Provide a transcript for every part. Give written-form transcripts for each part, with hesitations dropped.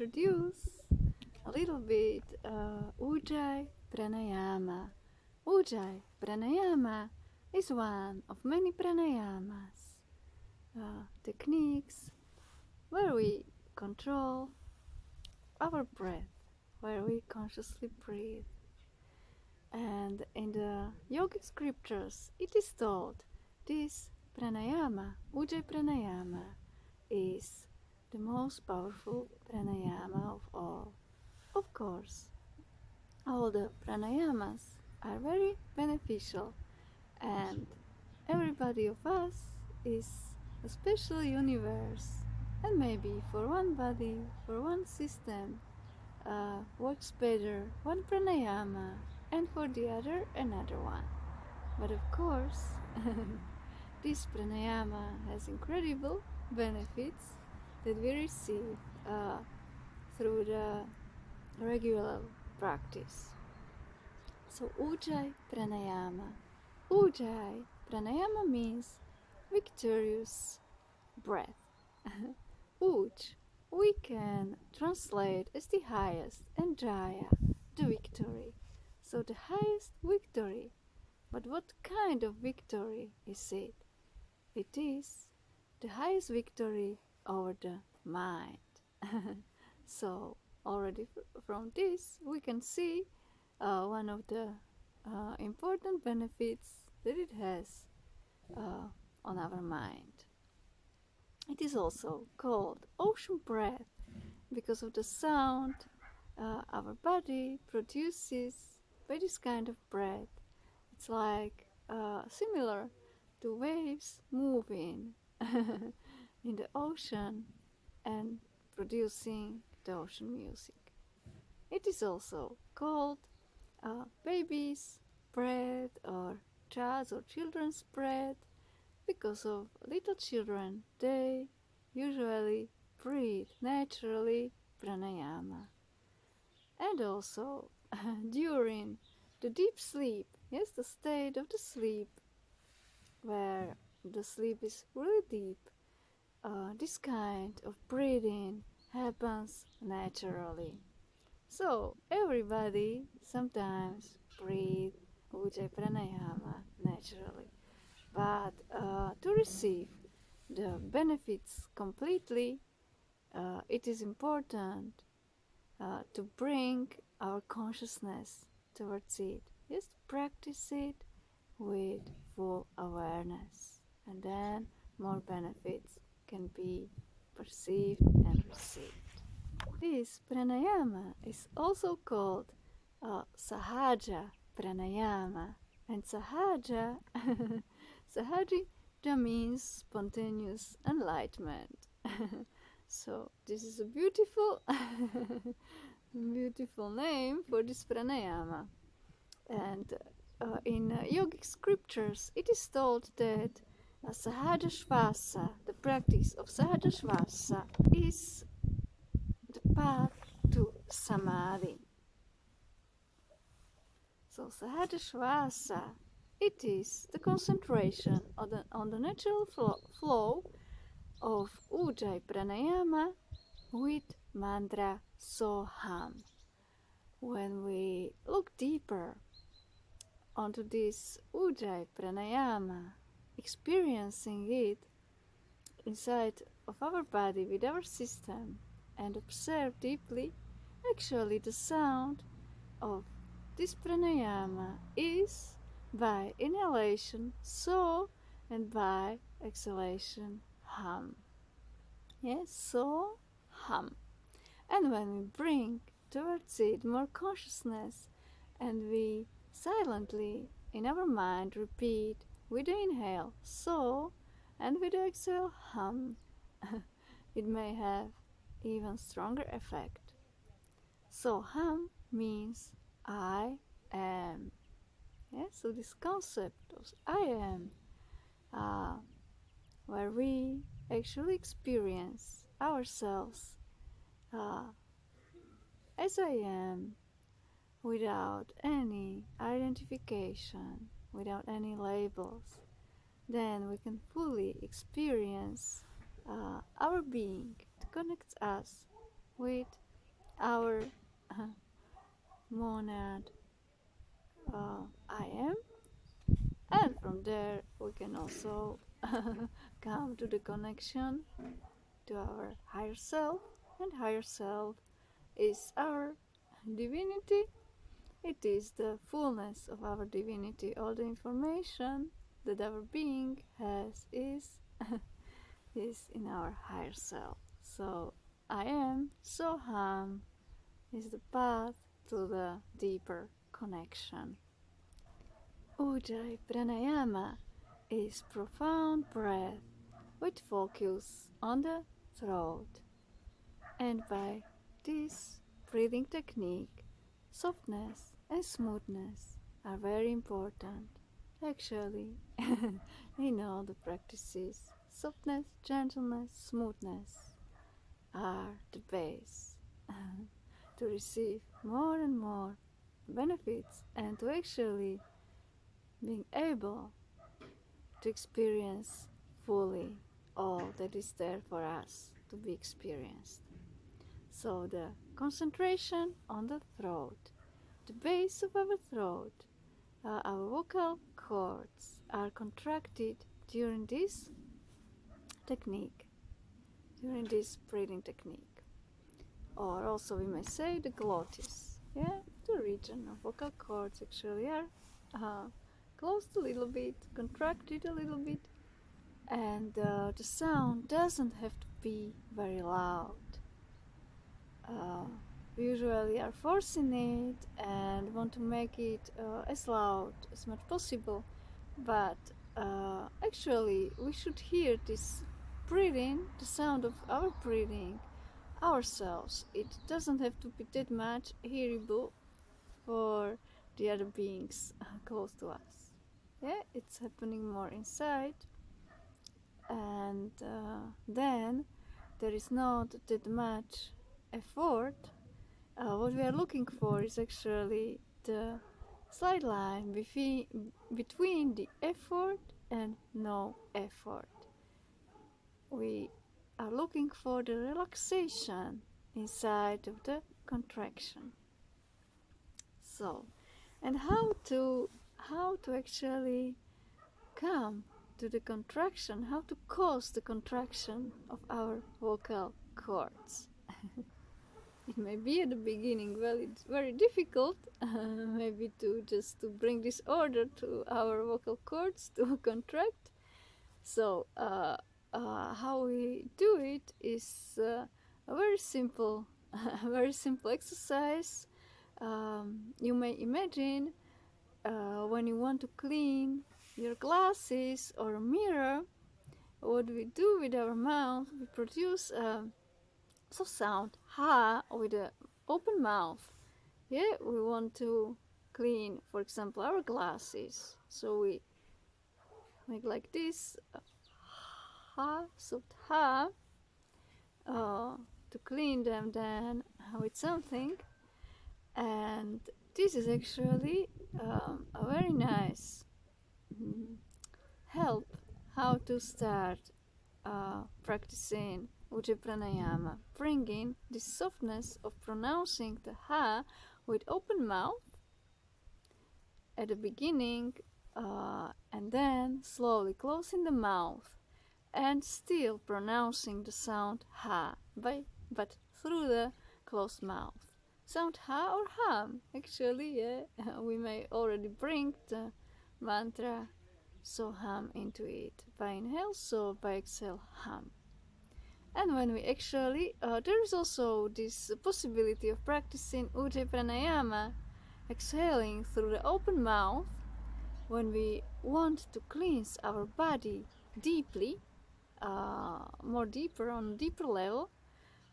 introduce a little bit Ujjayi Pranayama. Ujjayi Pranayama is one of many pranayamas, techniques where we control our breath, where we consciously breathe. And in the yogic scriptures, it is told this pranayama, Ujjayi Pranayama, is the most powerful pranayama of all. Of course, all the pranayamas are very beneficial, and everybody of us is a special universe, and maybe for one body, for one system, works better one pranayama, and for the other another one. But of course, this pranayama has incredible benefits that we receive through the regular practice. So Ujjayi Pranayama. Ujjayi Pranayama means victorious breath. Uj we can translate as the highest, and Jaya, the victory. So the highest victory. But what kind of victory is it? It is the highest victory over the mind. So already from this we can see one of the important benefits that it has on our mind. It is also called ocean breath because of the sound our body produces by this kind of breath. It's like similar to waves moving in the ocean and producing the ocean music. It is also called baby's breath or child's or children's breath because of little children, they usually breathe naturally pranayama. And also during the deep sleep, yes, the state of the sleep where the sleep is really deep, this kind of breathing happens naturally. So everybody sometimes breathe Ujjayi Pranayama naturally. But to receive the benefits completely, it is important to bring our consciousness towards it. Just practice it with full awareness, and then more benefits can be perceived and received. This pranayama is also called Sahaja Pranayama, and Sahaja Sahaja means spontaneous enlightenment. So this is a beautiful beautiful name for this pranayama. And in yogic scriptures it is told that Sahaja Shvasa, the practice of Sahaja Shvasa, is the path to Samadhi. So Sahaja Shvasa, it is the concentration on the natural flow of Ujjayi Pranayama with mantra Soham. When we look deeper onto this Ujjayi Pranayama, experiencing it inside of our body with our system, and observe deeply, actually the sound of this pranayama is by inhalation so, and by exhalation hum. Yes, so hum. And when we bring towards it more consciousness, and we silently in our mind repeat with the inhale so, and with the exhale hum, it may have even stronger effect. So hum means I am. Yes, so this concept of I am, where we actually experience ourselves as I am, without any identification, without any labels, then we can fully experience our being. It connects us with our monad I am, and from there we can also come to the connection to our higher self, and higher self is our divinity. It is the fullness of our divinity. All the information that our being has is is in our higher self. So I am Soham is the path to the deeper connection. Ujjayi Pranayama is profound breath with focus on the throat. And by this breathing technique, softness and smoothness are very important. Actually, in all the practices, softness, gentleness, smoothness are the base to receive more and more benefits and to actually being able to experience fully all that is there for us to be experienced. So the concentration on the throat, the base of our throat, our vocal cords are contracted during this technique, during this breathing technique. Or also we may say the glottis, yeah, the region of vocal cords actually are closed a little bit, contracted a little bit, and the sound doesn't have to be very loud. We usually are forcing it and want to make it as loud as much possible, but actually we should hear this breathing, the sound of our breathing ourselves. It doesn't have to be that much hearable for the other beings close to us. Yeah, it's happening more inside, and then there is not that much effort. What we are looking for is actually the slight line between the effort and no effort. We are looking for the relaxation inside of the contraction. So, and how to actually come to the contraction, how to cause the contraction of our vocal cords. It may be at the beginning very difficult, maybe to bring this order to our vocal cords to contract. So how we do it is a very simple, very simple exercise. You may imagine when you want to clean your glasses or a mirror, what we do with our mouth, we produce soft sound ha with an open mouth. Yeah, we want to clean, for example, our glasses. So we make like this ha, soft ha, to clean them then with something. And this is actually a very nice help how to start practicing Ujjayi Pranayama, bringing the softness of pronouncing the ha with open mouth at the beginning, and then slowly closing the mouth and still pronouncing the sound ha, but through the closed mouth. Sound ha or ham, actually, yeah, we may already bring the mantra Soham into it by inhale, so by exhale ham. And when we actually, there is also this possibility of practicing Ujjayi Pranayama, exhaling through the open mouth when we want to cleanse our body deeply, more deeper, on a deeper level.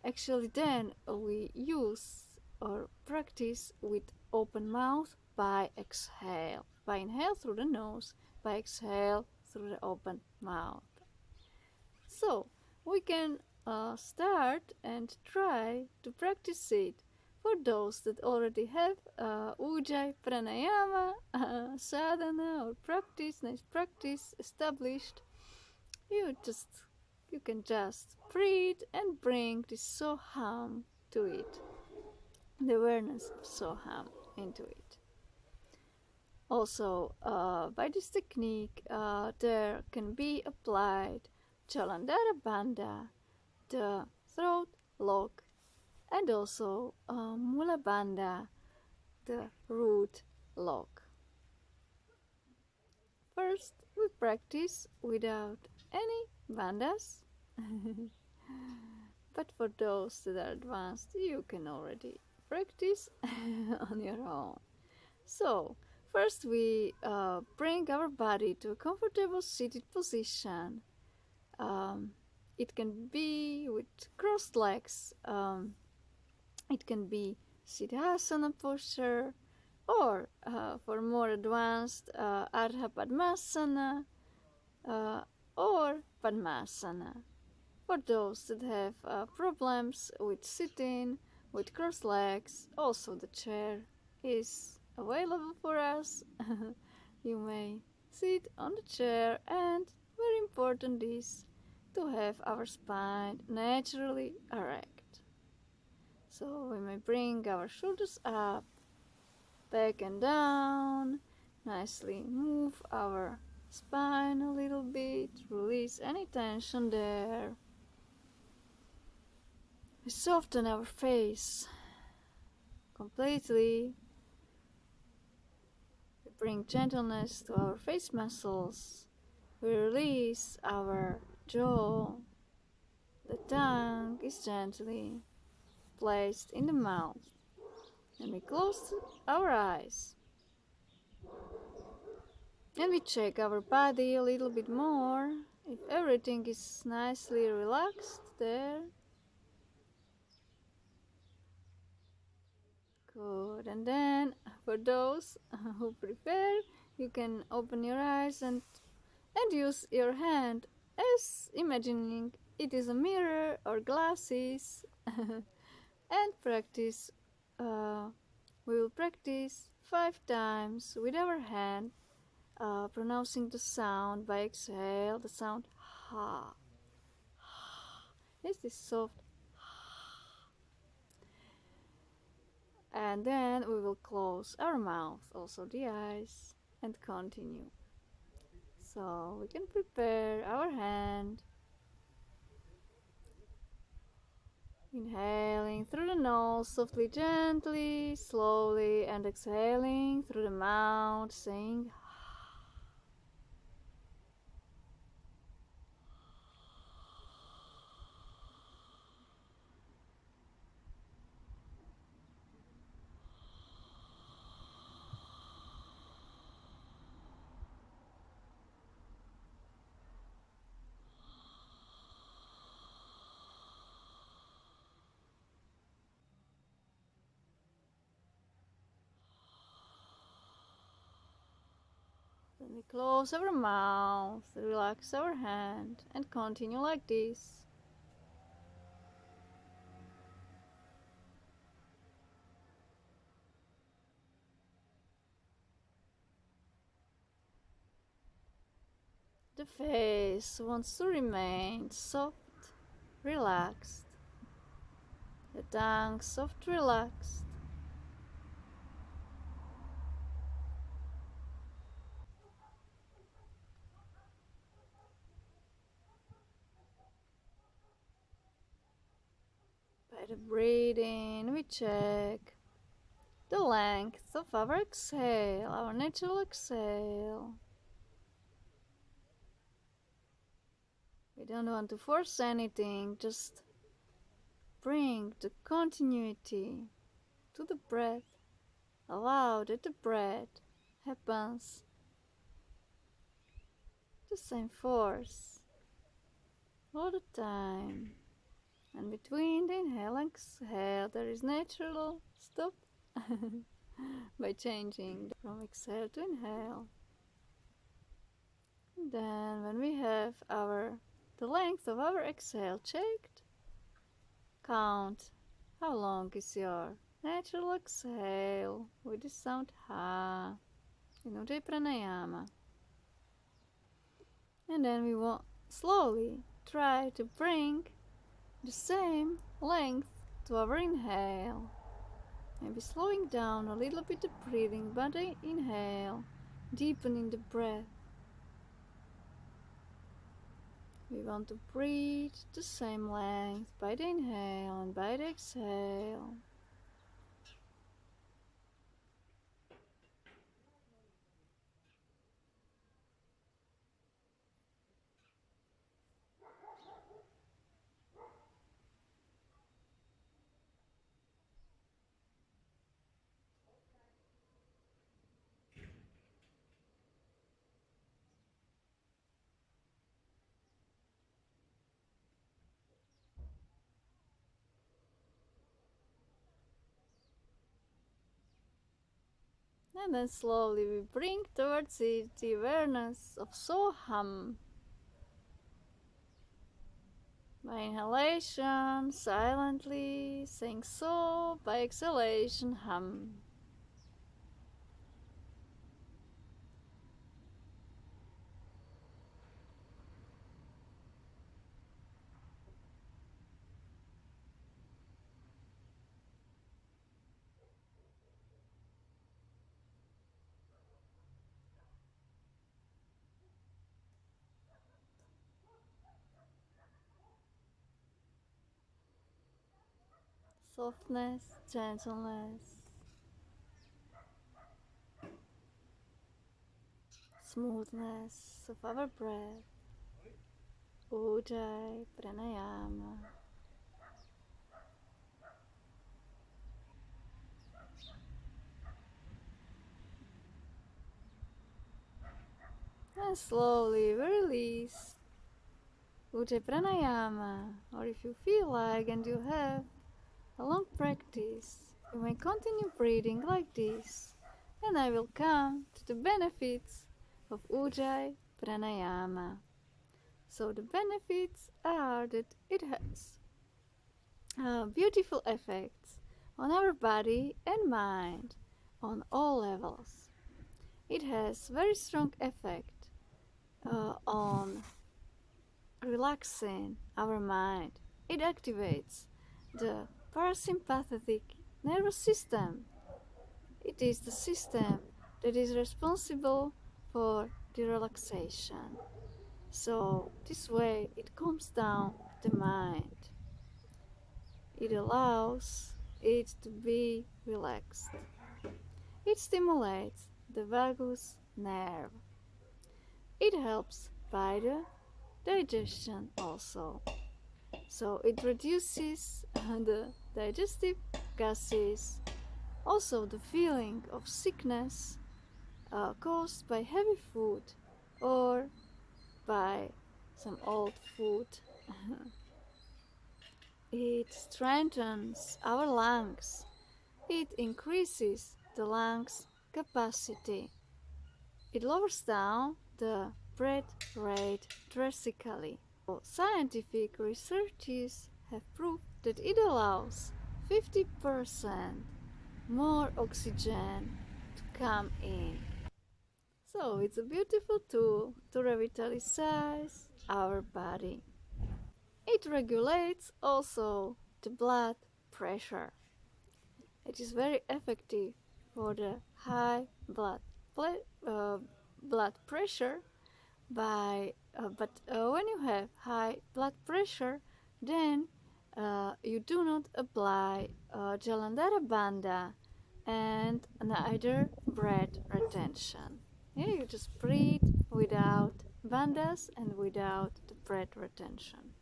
Actually, then we use or practice with open mouth by exhale. By inhale through the nose, by exhale through the open mouth. So we can start and try to practice it. For those that already have Ujjayi Pranayama sadhana or nice practice established, you can just breathe and bring this Soham to it. the awareness of Soham into it. Also, by this technique, there can be applied Jalandhara Bandha, the throat lock, and also Mula Bandha, the root lock. First, we practice without any bandhas, but for those that are advanced, you can already practice on your own. So, first we bring our body to a comfortable seated position. It can be with crossed legs, it can be Siddhasana posture, or for more advanced Ardha Padmasana or Padmasana. For those that have problems with sitting, with crossed legs, also the chair is available for us. You may sit on the chair, and very important is to have our spine naturally erect. So we may bring our shoulders up, back and down, nicely move our spine a little bit, release any tension there. We soften our face completely. We bring gentleness to our face muscles. We release our jaw. The tongue is gently placed in the mouth. And we close our eyes. And we check our body a little bit more. If everything is nicely relaxed there. Good. And then for those who prefer, you can open your eyes and use your hand as imagining it is a mirror or glasses. And practice. We will practice 5 times with our hand, pronouncing the sound by exhale, the sound ha. It's this soft. And then we will close our mouth, also the eyes, and continue. So we can prepare our hand. Inhaling through the nose, softly, gently, slowly, and exhaling through the mouth, saying Then we close our mouth, relax our hand, and continue like this. The face wants to remain soft, relaxed. The tongue soft, relaxed. By the breathing, we check the length of our exhale, our natural exhale. We don't want to force anything, just bring the continuity to the breath. Allow that the breath happens the same force all the time. And between the inhale and exhale, there is natural stop by changing from exhale to inhale. And then when we have the length of our exhale checked, count how long is your natural exhale with the sound ha in Ujjayi Pranayama. And then we will slowly try to bring the same length to our inhale. Maybe slowing down a little bit the breathing, but I inhale, deepening the breath. We want to breathe the same length by the inhale and by the exhale. And then slowly we bring towards it the awareness of Soham. By inhalation, silently saying So, by exhalation, Hum. Softness, gentleness, smoothness of our breath. Ujjayi Pranayama. And slowly we release Ujjayi Pranayama. Or if you feel like and you have a long practice, you may continue breathing like this. And I will come to the benefits of Ujjayi Pranayama. So the benefits are that it has beautiful effects on our body and mind on all levels. It has very strong effect on relaxing our mind. It activates the parasympathetic nervous system. It is the system that is responsible for the relaxation. So this way it calms down the mind. It allows it to be relaxed. It stimulates the vagus nerve. It helps by the digestion also. So it reduces the digestive gases, also the feeling of sickness caused by heavy food or by some old food. It strengthens our lungs. It increases the lungs capacity. It lowers down the breath rate drastically. Scientific researches have proved that it allows 50% more oxygen to come in. So it's a beautiful tool to revitalize our body. It regulates also the blood pressure. It is very effective for the high blood pressure. But when you have high blood pressure, then you do not apply Jalandhara Bandha and neither breath retention. Yeah, you just breathe without bandhas and without the breath retention.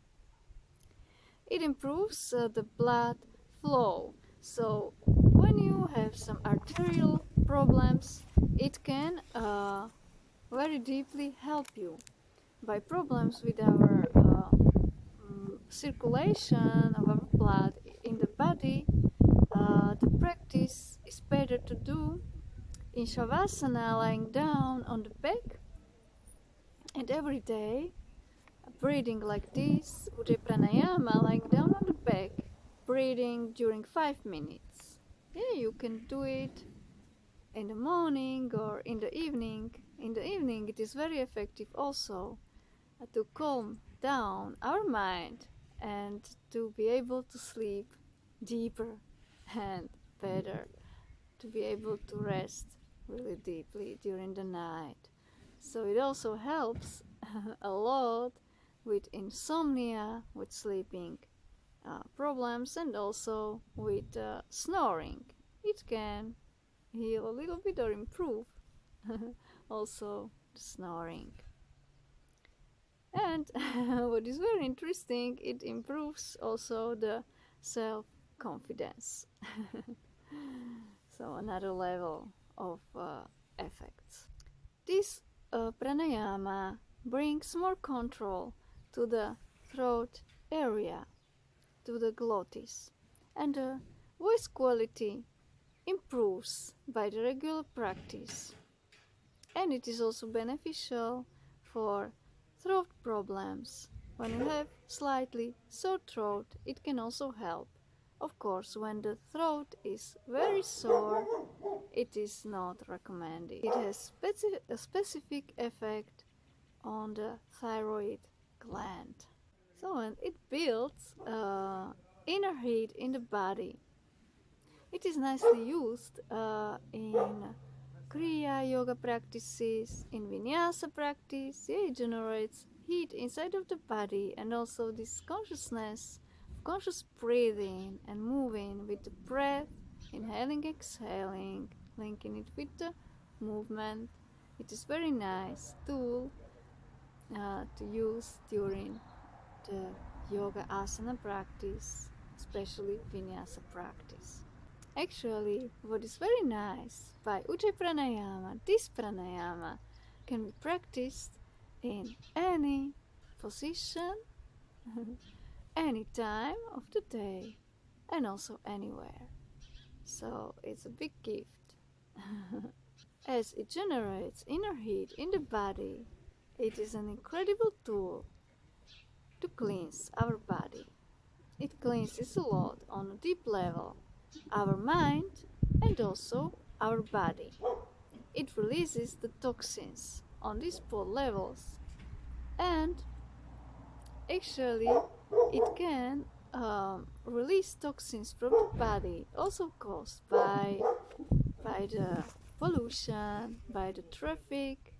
It improves the blood flow. So when you have some arterial problems, it can very deeply help you. By problems with our circulation of our blood in the body, the practice is better to do in Shavasana, lying down on the back, and every day breathing like this, Ujjayi Pranayama, lying down on the back, breathing during 5 minutes. Yeah, you can do it in the morning or in the evening. In the evening it is very effective also to calm down our mind and to be able to sleep deeper and better to be able to rest really deeply during the night. So it also helps a lot with insomnia, with sleeping problems, and also with snoring. It can heal a little bit or improve also the snoring. And what is very interesting, it improves also the self-confidence. So another level of effects. This pranayama brings more control to the throat area, to the glottis, and the voice quality improves by the regular practice. And it is also beneficial for throat problems. When you have slightly sore throat, it can also help. Of course, when the throat is very sore, it is not recommended. It has a specific effect on the thyroid gland. So, and it builds inner heat in the body. It is nicely used in Kriya yoga practices, in Vinyasa practice. It generates heat inside of the body, and also this consciousness, conscious breathing and moving with the breath, inhaling, exhaling, linking it with the movement. It is very nice tool to use during the yoga asana practice, especially Vinyasa practice. Actually, what is very nice by Ujjayi Pranayama, this pranayama can be practiced in any position, any time of the day, and also anywhere. So it's a big gift. As it generates inner heat in the body, it is an incredible tool to cleanse our body. It cleanses a lot on a deep level our mind and also our body. It releases the toxins on these both levels, and actually it can release toxins from the body also caused by the pollution, by the traffic,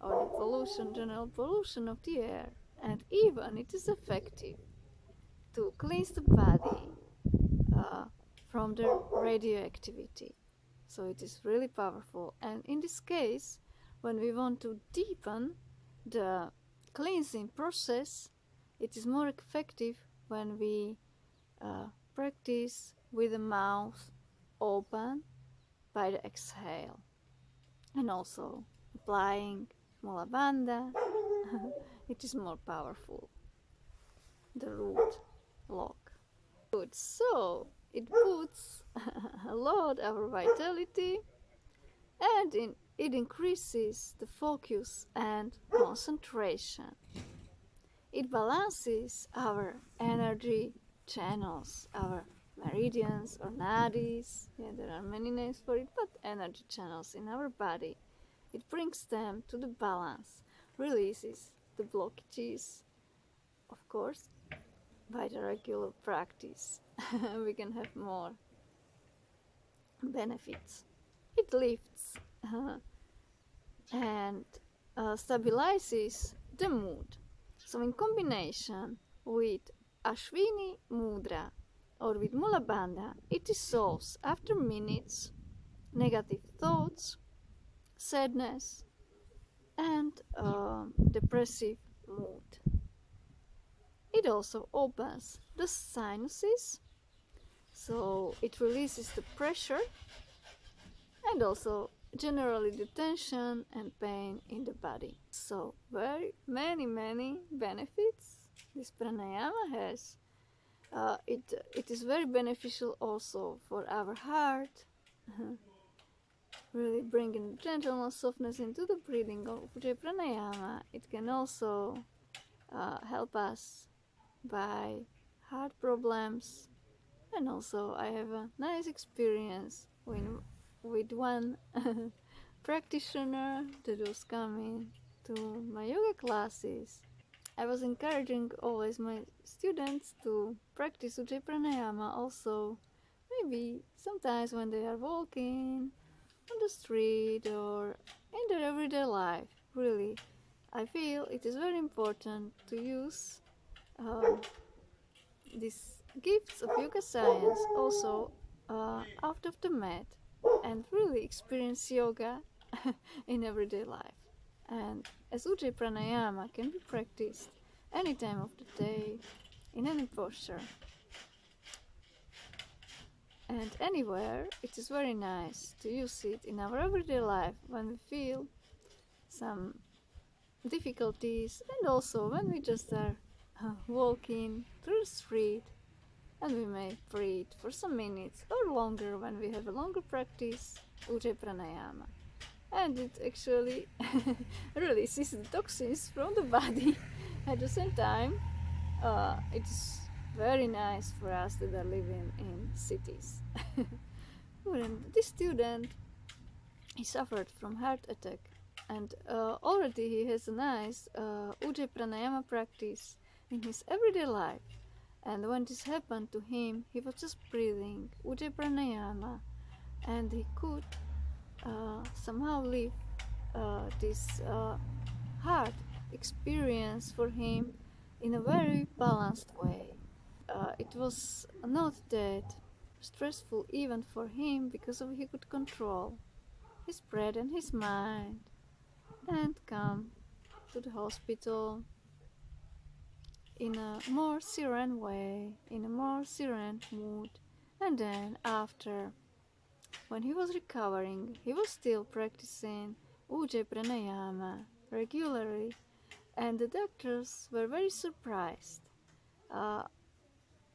or the pollution, general pollution of the air. And even it is effective to cleanse the body from the radioactivity. So it is really powerful. And in this case, when we want to deepen the cleansing process, it is more effective when we practice with the mouth open by the exhale, and also applying Mula Bandha. It is more powerful, the root lock. Good. So it boosts a lot our vitality, and it increases the focus and concentration. It balances our energy channels, our meridians or nadis. Yeah, there are many names for it, but energy channels in our body. It brings them to the balance, releases the blockages. Of course, by the regular practice, we can have more benefits. It lifts and stabilizes the mood. So in combination with Ashwini Mudra or with Mula Bandha, it dissolves after minutes negative thoughts, sadness, and depressive mood. It also opens the sinuses, so it releases the pressure and also generally the tension and pain in the body. So very many benefits this pranayama has. It is very beneficial also for our heart, really bringing gentleness, softness into the breathing of Ujjayi Pranayama. It can also help us by heart problems, and also I have a nice experience with one practitioner that was coming to my yoga classes. I was encouraging always my students to practice Ujjayi Pranayama also maybe sometimes when they are walking on the street or in their everyday life. Really, I feel it is very important to use these gifts of yoga science also out of the mat and really experience yoga in everyday life. And as Ujjayi Pranayama can be practiced any time of the day, in any posture and anywhere, it is very nice to use it in our everyday life when we feel some difficulties and also when we just are walking through the street and we may breathe for some minutes or longer when we have a longer practice Ujjayi Pranayama. And it actually releases the toxins from the body. At the same time, it's very nice for us that are living in cities. When this student, he suffered from heart attack, and already he has a nice Ujjayi Pranayama practice in his everyday life. And when this happened to him, he was just breathing Ujjayi Pranayama, and he could somehow live this hard experience for him in a very balanced way. It was not that stressful even for him because of he could control his breath and his mind and come to the hospital in a more serene way, in a more serene mood. And then after, when he was recovering, he was still practicing Ujjayi Pranayama regularly, and the doctors were very surprised uh,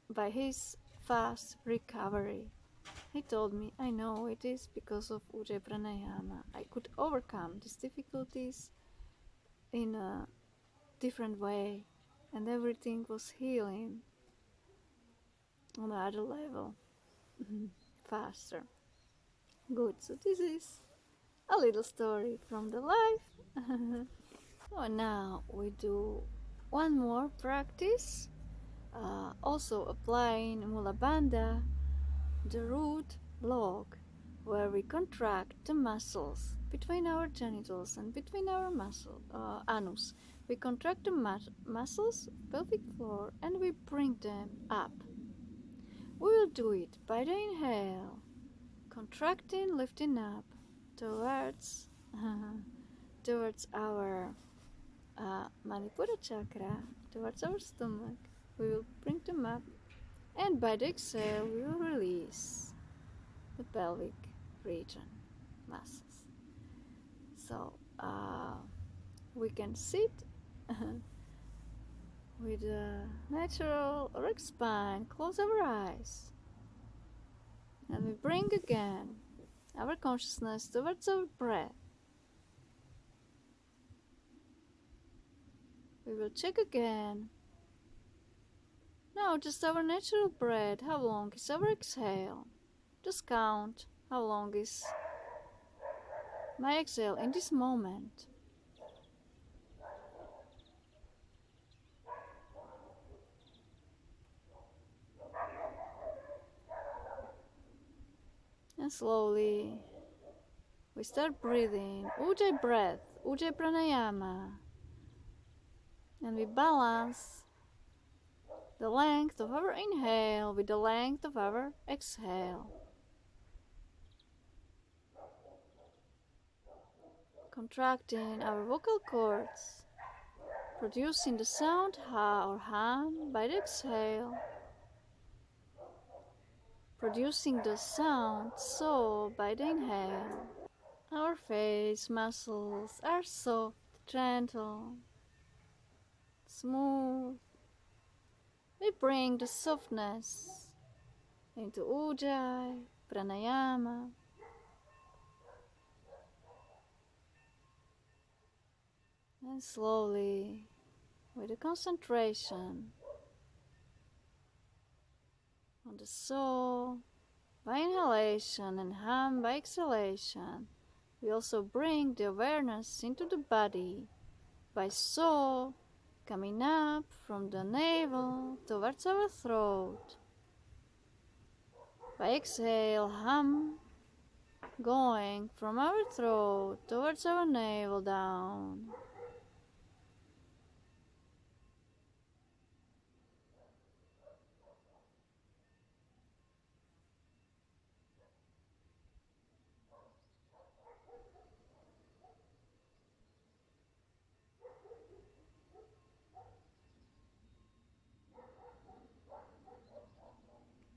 by his fast recovery. He told me, I know it is because of Ujjayi Pranayama. I could overcome these difficulties in a different way, and everything was healing on another level, faster. Good, so this is a little story from the life. So now we do one more practice, also applying Mula Bandha, the root log, where we contract the muscles between our genitals and between our anus. We contract the muscles, pelvic floor, and we bring them up. We will do it by the inhale, contracting, lifting up towards towards our Manipura chakra, towards our stomach. We will bring them up, and by the exhale, we will release the pelvic region muscles. So we can sit with a natural erect spine, close our eyes, and we bring again our consciousness towards our breath. We will check again. Now just our natural breath. How long is our exhale? Just count how long is my exhale in this moment. And slowly we start breathing Ujjayi breath, Ujjayi Pranayama, and we balance the length of our inhale with the length of our exhale. Contracting our vocal cords, producing the sound ha or ham by the exhale, producing the sound so by the inhale. Our face muscles are soft, gentle, smooth. We bring the softness into Ujjayi Pranayama. And slowly, with the concentration on the soul by inhalation and hum by exhalation, we also bring the awareness into the body by soul coming up from the navel towards our throat. By exhale, hum, going from our throat towards our navel down.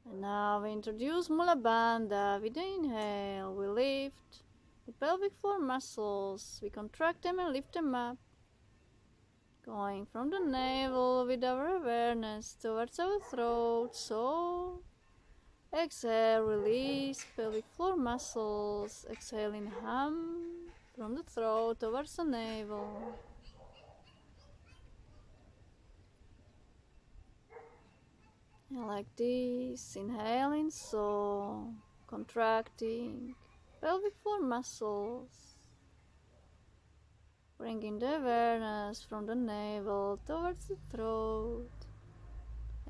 And now we introduce Mula Bandha. With the inhale, we lift the pelvic floor muscles. We contract them and lift them up. Going from the navel with our awareness towards our throat. So, exhale, release pelvic floor muscles. Exhaling, hum from the throat towards the navel. And like this, inhaling, so contracting pelvic floor muscles, bringing the awareness from the navel towards the throat.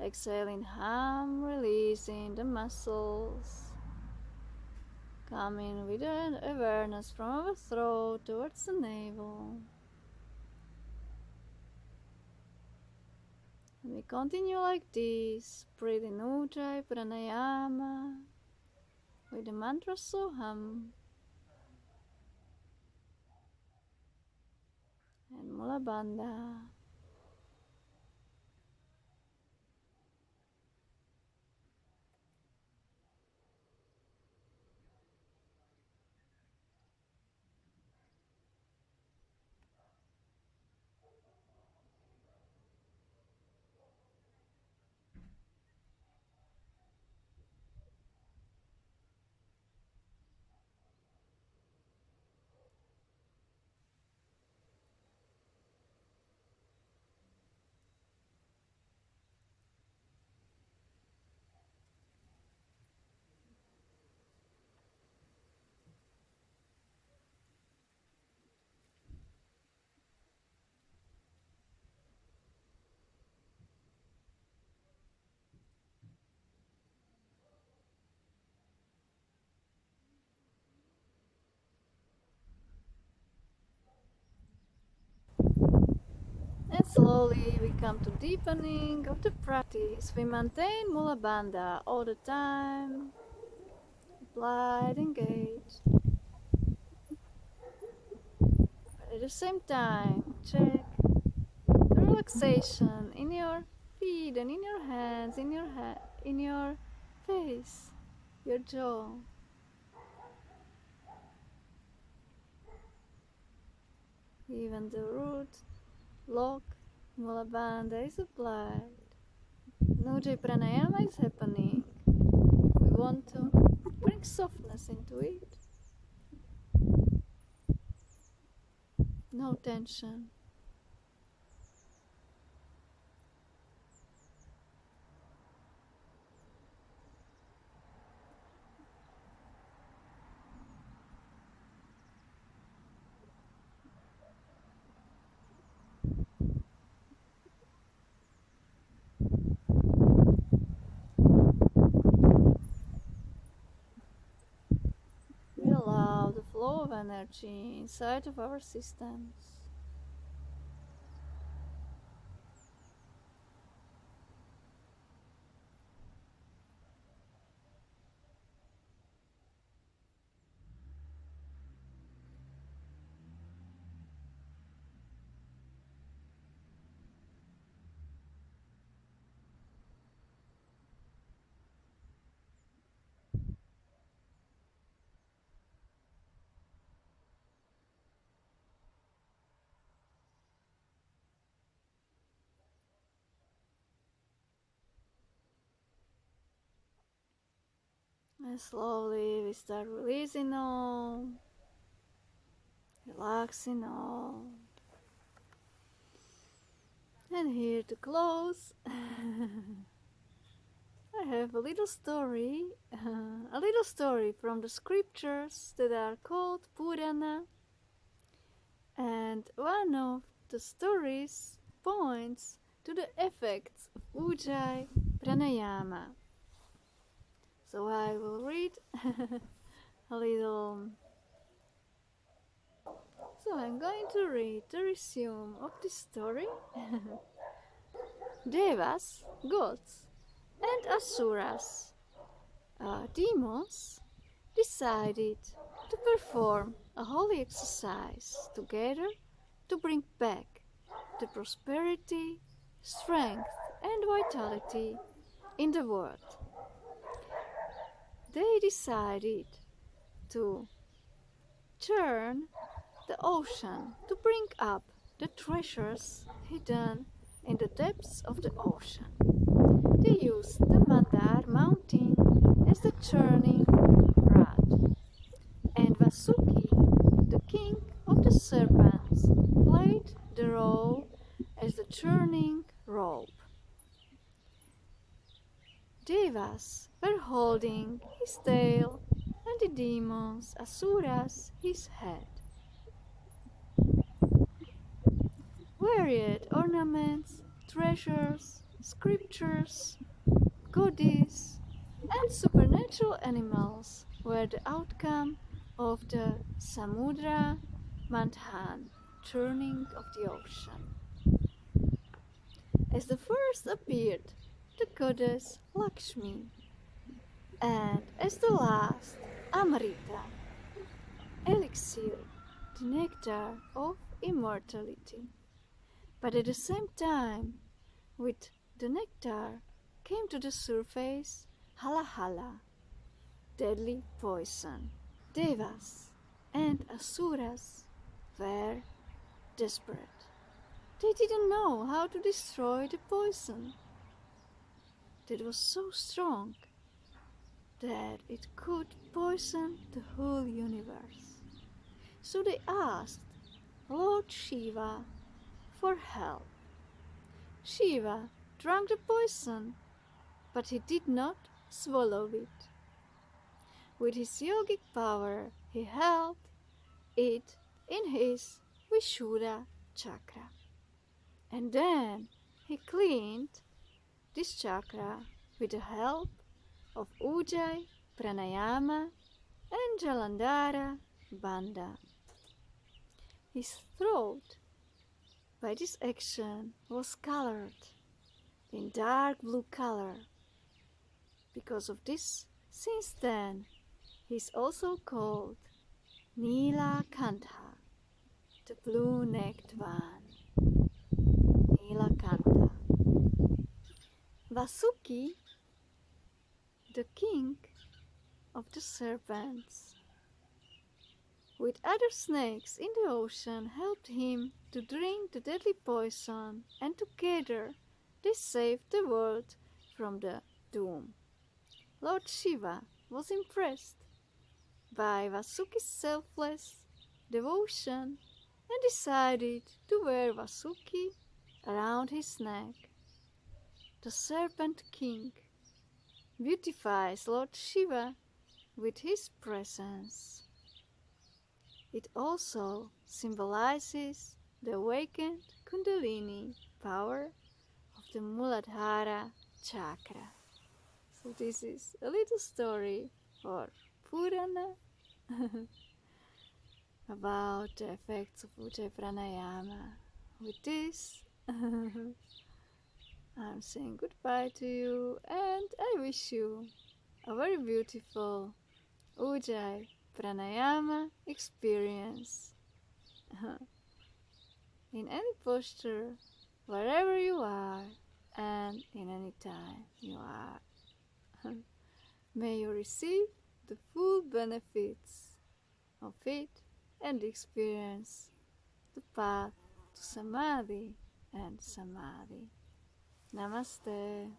Exhaling, hum, releasing the muscles, coming with the awareness from our throat towards the navel. And we continue like this, breathing Ujjayi Pranayama with the mantra Soham and Mula Bandha. And slowly we come to deepening of the practice. We maintain Mula Bandha all the time, applied, engaged. But at the same time, check the relaxation in your feet and in your hands, in your face, your jaw. Even the root, lock, Mula Bandha is applied. Ujjayi Pranayama is happening. We want to bring softness into it. No tension. We allow the flow of energy inside of our systems. And slowly we start releasing all, relaxing all. And here to close, I have a little story, from the scriptures that are called Purana. And one of the stories points to the effects of Ujjayi Pranayama. So I will read a little. So I'm going to read the resume of this story. Devas, gods, and asuras, demons, decided to perform a holy exercise together to bring back the prosperity, strength, and vitality in the world. They decided to churn the ocean to bring up the treasures hidden in the depths of the ocean. They used the Mandar mountain as the churning rod, and Vasuki, the king of the serpents, played the role as the churning rope. Devas were holding his tail, and the demons, asuras, his head. Varied ornaments, treasures, scriptures, goddess, and supernatural animals were the outcome of the Samudra Manthan, churning of the ocean. As the first appeared the goddess Lakshmi, and as the last Amrita, elixir, the nectar of immortality. But at the same time, with the nectar came to the surface halahala, deadly poison. Devas and asuras were desperate. They didn't know how to destroy the poison that was so strong that it could poison the whole universe. So they asked Lord Shiva for help. Shiva drank the poison, but he did not swallow it. With his yogic power, he held it in his Vishuddha chakra. And then he cleaned this chakra with the help of Ujjayi Pranayama and Jalandhara Bandha. His throat, by this action, was colored in dark blue color. Because of this, since then, he is also called Nilakantha, the blue-necked one. Nilakantha. Vasuki, the king of the serpents, with other snakes in the ocean, helped him to drink the deadly poison, and together they saved the world from the doom. Lord Shiva was impressed by Vasuki's selfless devotion and decided to wear Vasuki around his neck. The Serpent King beautifies Lord Shiva with his presence. It also symbolizes the awakened Kundalini power of the Muladhara chakra. So this is a little story for Purana about the effects of Ujjayi Pranayama. With this, I'm saying goodbye to you, and I wish you a very beautiful Ujjayi Pranayama experience in any posture, wherever you are, and in any time you are. May you receive the full benefits of it and experience the path to Samadhi and Samadhi. Namaste.